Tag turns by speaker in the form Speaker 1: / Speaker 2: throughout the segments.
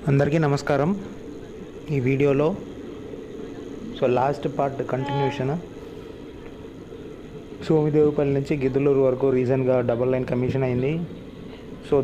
Speaker 1: అందరికీ నమస్కారం. ఈ వీడియోలో లాస్ట్ పార్ట్ కంటిన్యూషన్ సోమిదేవుపల్లి నుంచి గిద్దలూరు వరకు రీసెంట్గా డబుల్ లైన్ కమిషన్ అయింది.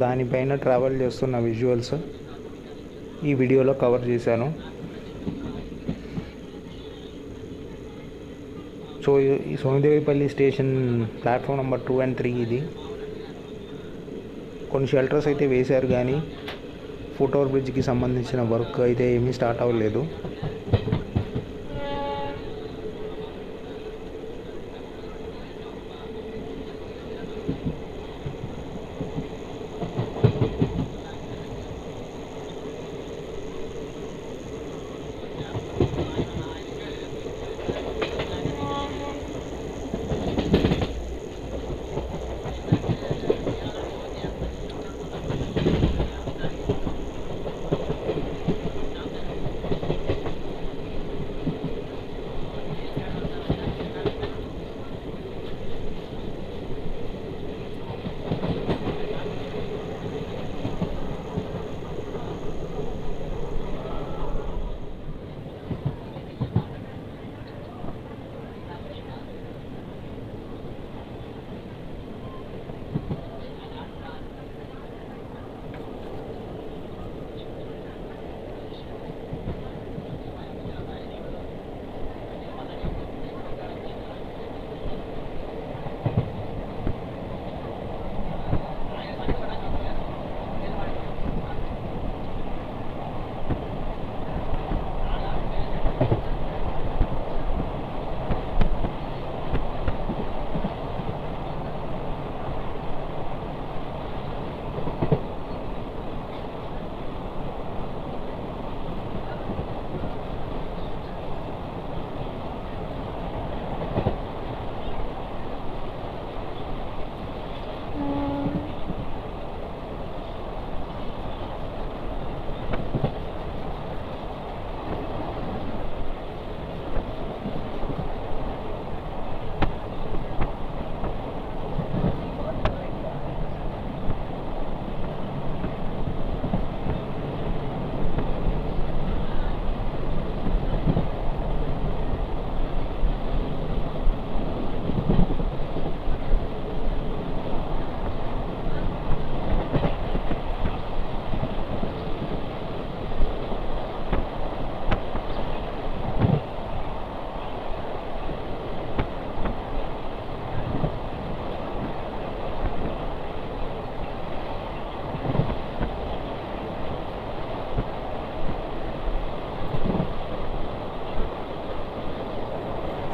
Speaker 1: దానిపైన ట్రావెల్ చేస్తున్న విజువల్స్ ఈ వీడియోలో కవర్ చేశాను. ఈ సోమిదేవుపల్లి స్టేషన్ ప్లాట్ఫామ్ నెంబర్ 2 and 3 ఇది. కొన్ని షెల్టర్స్ అయితే వేశారు, కానీ ఫుట్ ఓవర్ బ్రిడ్జ్కి సంబంధించిన వర్క్ అయితే ఏమీ స్టార్ట్ అవ్వలేదు.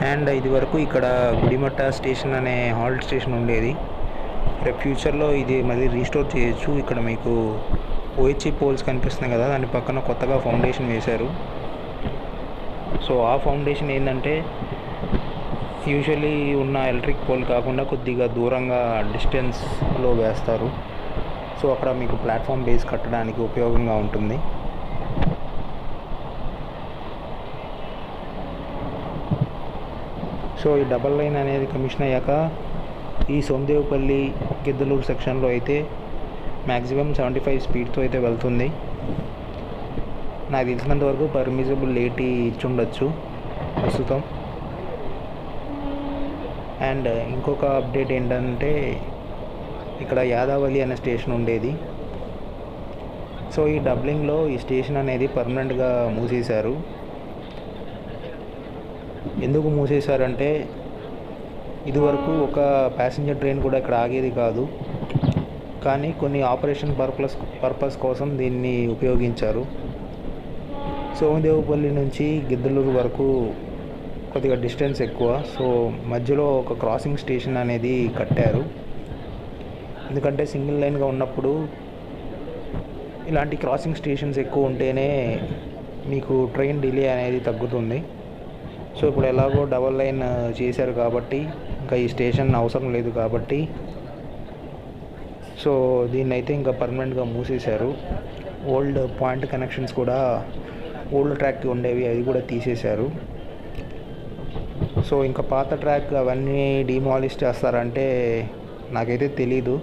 Speaker 1: అండ్ ఇది వరకు ఇక్కడ గుడిమట్ట స్టేషన్ అనే హాల్ట్ స్టేషన్ ఉండేది. రేపు ఫ్యూచర్లో ఇది మళ్ళీ రీస్టోర్ చేయొచ్చు. ఇక్కడ మీకు ఓహెచ్ఈ పోల్స్ కనిపిస్తున్నాయి కదా, దాని పక్కన కొత్తగా ఫౌండేషన్ వేశారు. ఆ ఫౌండేషన్ ఏంటంటే యూజువల్లీ ఉన్న ఎలక్ట్రిక్ పోల్ కాకుండా కొద్దిగా దూరంగా డిస్టెన్స్లో వేస్తారు. అక్కడ మీకు ప్లాట్ఫామ్ బేస్ కట్టడానికి ఉపయోగంగా ఉంటుంది. ఈ డబల్ లైన్ అనేది కమిషన్ అయ్యాక ఈ సోమిదేవుపల్లి గిద్దలూరు సెక్షన్లో అయితే మ్యాక్సిమం 75 స్పీడ్తో అయితే వెళ్తుంది. నాకు తెలిసినంత వరకు పర్మిసిబుల్ 80 ఇచ్చుండొచ్చు ప్రస్తుతం. అండ్ ఇంకొక అప్డేట్ ఏంటంటే ఇక్కడ యాదావళి అనే స్టేషన్ ఉండేది. ఈ డబ్లింగ్లో ఈ స్టేషన్ అనేది పర్మనెంట్గా మూసేశారు. ఎందుకు మూసేశారంటే ఇదివరకు ఒక ప్యాసింజర్ ట్రైన్ కూడా ఇక్కడ ఆగేది కాదు, కానీ కొన్ని ఆపరేషన్ పర్పస్ కోసం దీన్ని ఉపయోగించారు. సోమిదేవుపల్లి నుంచి గిద్దలూరు వరకు కొద్దిగా డిస్టెన్స్ ఎక్కువ, మధ్యలో ఒక క్రాసింగ్ స్టేషన్ అనేది కట్టారు. ఎందుకంటే సింగిల్ లైన్గా ఉన్నప్పుడు ఇలాంటి క్రాసింగ్ స్టేషన్స్ ఎక్కువ ఉంటేనే మీకు ట్రైన్ డిలే అనేది తగ్గుతుంది. ఇప్పుడు ఎలాగో డబల్ లైన్ చేశారు కాబట్టి ఇంకా ఈ స్టేషన్ అవసరం లేదు కాబట్టి దీన్ని అయితే ఇంకా పర్మనెంట్గా మూసేశారు. ఓల్డ్ పాయింట్ కనెక్షన్స్ కూడా ఓల్డ్ ట్రాక్కి ఉండేవి, అవి కూడా తీసేశారు. ఇంకా పాత ట్రాక్ అవన్నీ డిమాలిష్ చేస్తారంటే నాకైతే తెలీదు.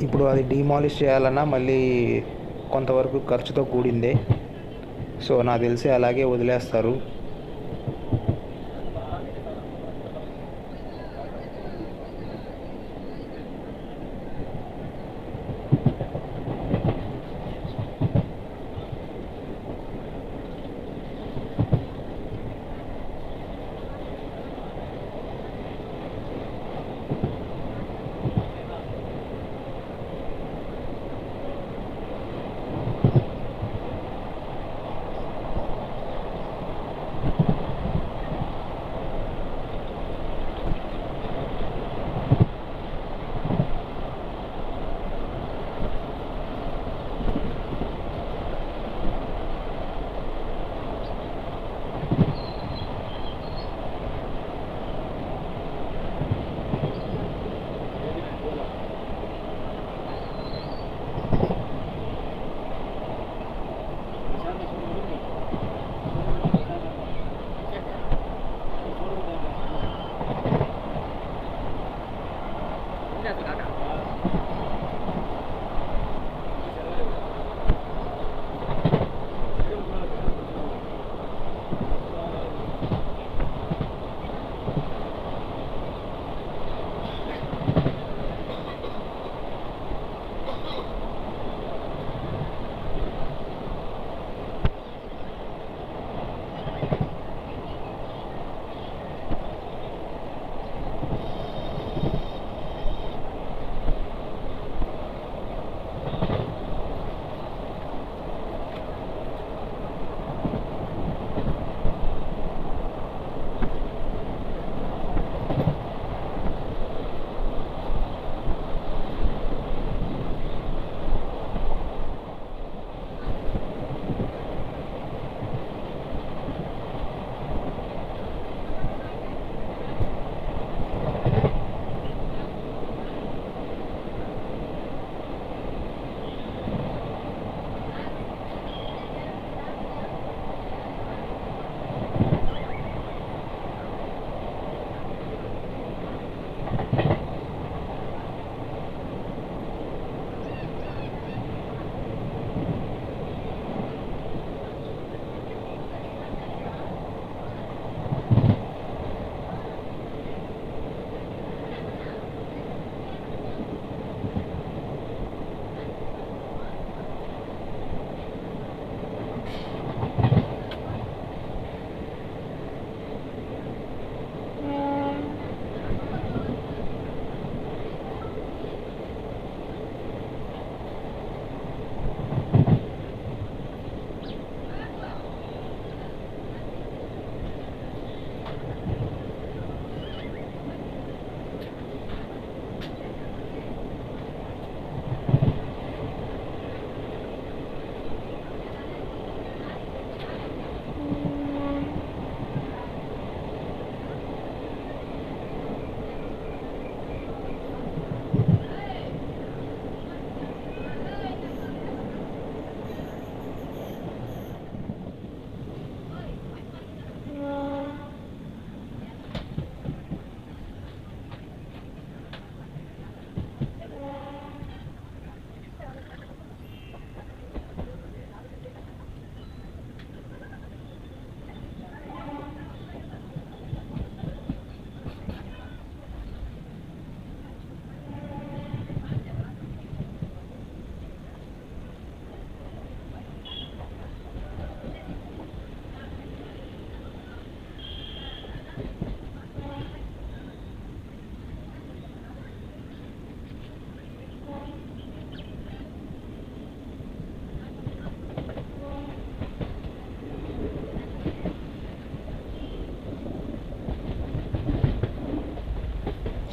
Speaker 1: ఇప్పుడు అది డిమాలిష్ చేయాలన్నా మళ్ళీ కొంతవరకు ఖర్చుతో కూడిందే. సో నాకు తెలిసి అలాగే వదిలేస్తారు.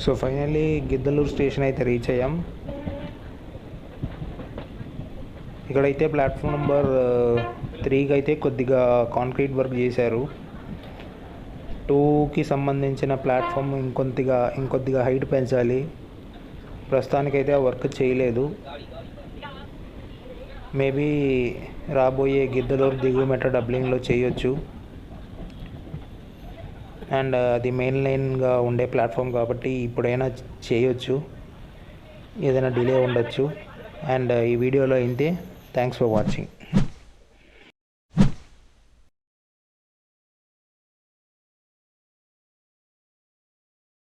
Speaker 1: సో ఫైనల్లీ గిద్దలూరు స్టేషన్ అయితే రీచ్ అయ్యాం. ఇక్కడైతే ప్లాట్ఫామ్ నెంబర్ 3కి అయితే కొద్దిగా కాంక్రీట్ వర్క్ చేశారు. 2కి సంబంధించిన ప్లాట్ఫామ్ ఇంకొద్దిగా హైట్ పెంచాలి. ప్రస్తుతానికైతే ఆ వర్క్ చేయలేదు. మేబీ రాబోయే గిద్దలూరు దిగువ మెట్రో డబ్లింగ్లో చేయొచ్చు. అండ్ అది మెయిన్ లైన్గా ఉండే ప్లాట్ఫామ్ కాబట్టి ఇప్పుడైనా చేయొచ్చు, ఏదైనా డిలే ఉండొచ్చు. అండ్ ఈ వీడియోలో ఇంతే. Thanks for watching.